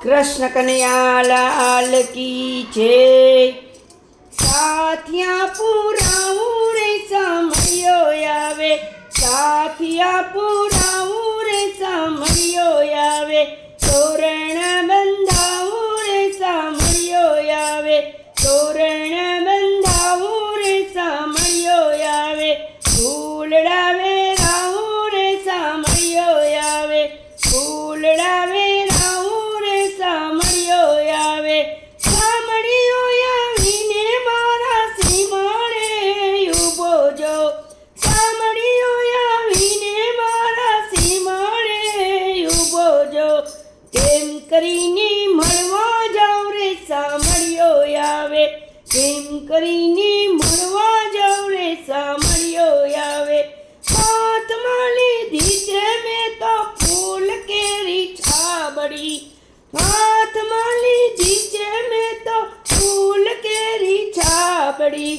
कृष्ण कन्हैया लाल की जय। साथिया पुराऊं रे समयो आवे, साथिया पुराऊं रे समयो आवे, तोरण बंधाऊं रे समयो आवे, तोरण बंधाऊं रे समयो आवे, फूलड़ा वेराऊं रे समयो आवे, फूलड़ा वेराऊं रे समयो आवे, सामड़ियो आवीने मारा सीमाड़े ऊभो जो, सामड़ियो आवीने मारा सीमाड़े ऊभो जो, केम करीने मळवा जाऊं रे सामड़ियो आवे, केम करीने मळवा जाऊं रे सामड़ियो आवे, हाथ माली दीजे में तो फूल केरी छाबड़ी, हाथ माली दीजे में तो फूल केरी छाबड़ी,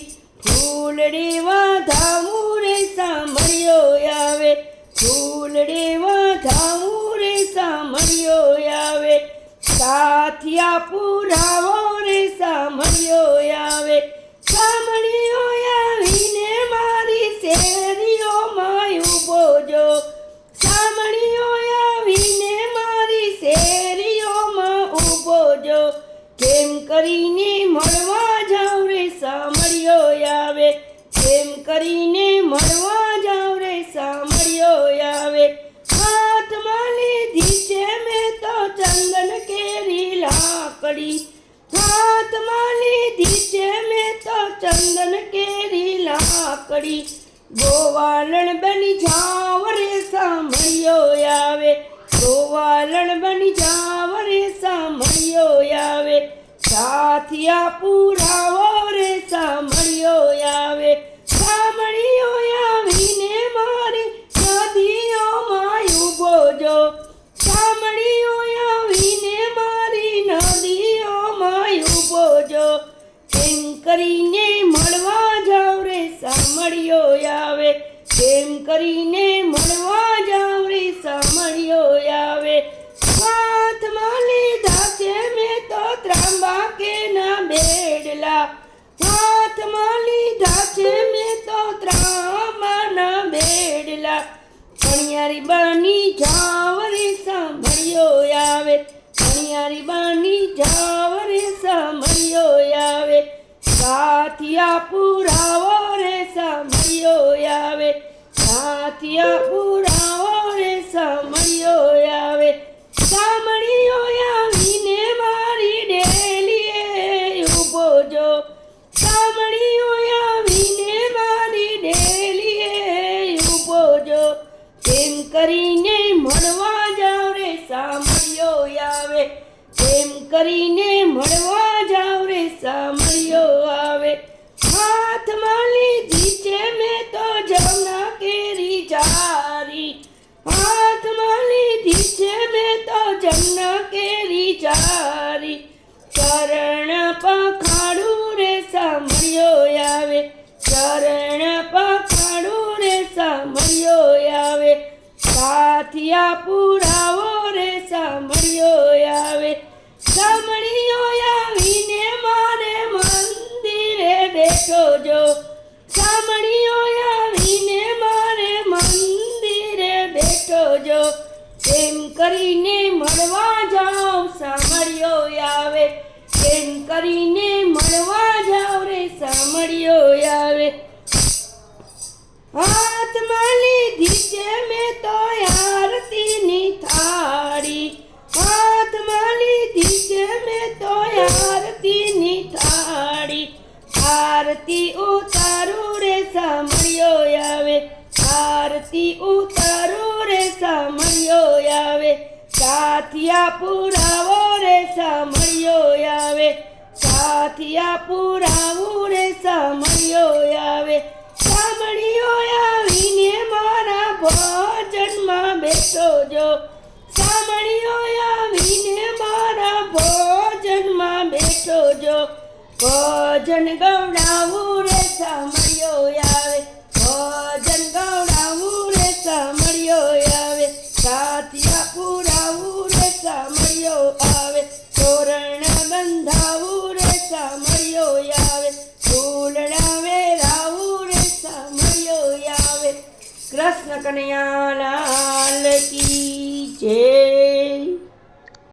फूलड़े वाधाऊं रे सामड़ियो आवे, फूलड़े वाधाऊं रे सामड़ियो आवे, साथिया पुरावो रे सामड़ियो आवे, सामड़ियो आवीने मारी शेरियो मां ऊभो जो, सामड़ियो आवीने मारी शेरियो मां ऊभो जो, केम करीने मळवा जाऊं रे सामड़ियो आवे, केम करीने मळवा जाऊं रे सामड़ियो आवे, हाथ माली दीचे में तो चंदन केरी लाकड़ी, हाथ माली दीचे में तो चंदन केरी लाकड़ी, गोवालन बनी जाव रे सामड़ियो आवे, गोवालन बनी जाव रे सामड़ियो आवे, साथिया पुरावो रे सामड़ियो आवे, सामड़ियो आवीने मारी नदियो मां ऊभो जो, सामड़ियो आवीने मारी नदियो मां ऊभो जो, केम करीने मळवा जाऊं रे सामड़ियो आवे, केम करीने मळवा जाऊं रे सामड़ियो आवे, हाथ माली धाचे में तो त्रांबा के ना बेडला, हाथ माली धाचे में तो त्रांबा ना बेडला, कणियारी बानी जाव रे सामड़ियो आवे, कणियारी बानी जाव रे सामड़ियो आवे, साथिया पुरावो रे सामड़ियो आवे, साथिया पुरावो रे सामड़ियो आवे, सामड़ियो आवीने मारी डेलिए ऊभो जो, सामड़ियो आवीने मारी डेलिए ऊभो जो, केम करीने मळवा जाऊं रे सामड़ियो आवे, केम करीने मळवा जाऊं रे सामड़ियो आवे, हाथ माली दीचे में तो जमुना केरी जारी, हाथ माली दीचे में तो जमुना केरी जारी, चरण पखाड़ू रे सामड़ियो आवे, चरण पखाड़ू रे सामड़ियो आवे, साथिया पुरावो रे सामड़ियो आवे, सामड़ियो आवीने मारे मंदिरे बैठो जो, सामड़ियो आवीने मारे मंदिरे बैठो जो, केम करीने मळवा जाऊं सामड़ियो आवे, केम करीने मळवा जाऊं रे सामड़ियो आवे, हाथ माली दीचे में तो आरती नी थाड़ी, हाथ माली दीचे में तो आरती नी थाड़ी, आरती उतारू रे सामड़ियो आवे, आरती उतारू रे सामड़ियो आवे, साथिया पुरावो रे सामड़ियो आवे, साथिया पुरावो रे सामड़ियो आवे, सामड़ियो आवीने मारा भोजन मां बैठो जो, सामड़ियो आवीने मारा भोजन मां बैठो जो, भोजन गवड़ावूं रे सामड़ियो आवे, भोजन गवड़ावूं रे सामड़ियो आवे, साथिया पुरावूं रे सामड़ियो आवे। કૃષ્ણ કનૈયા લાલ કી જય.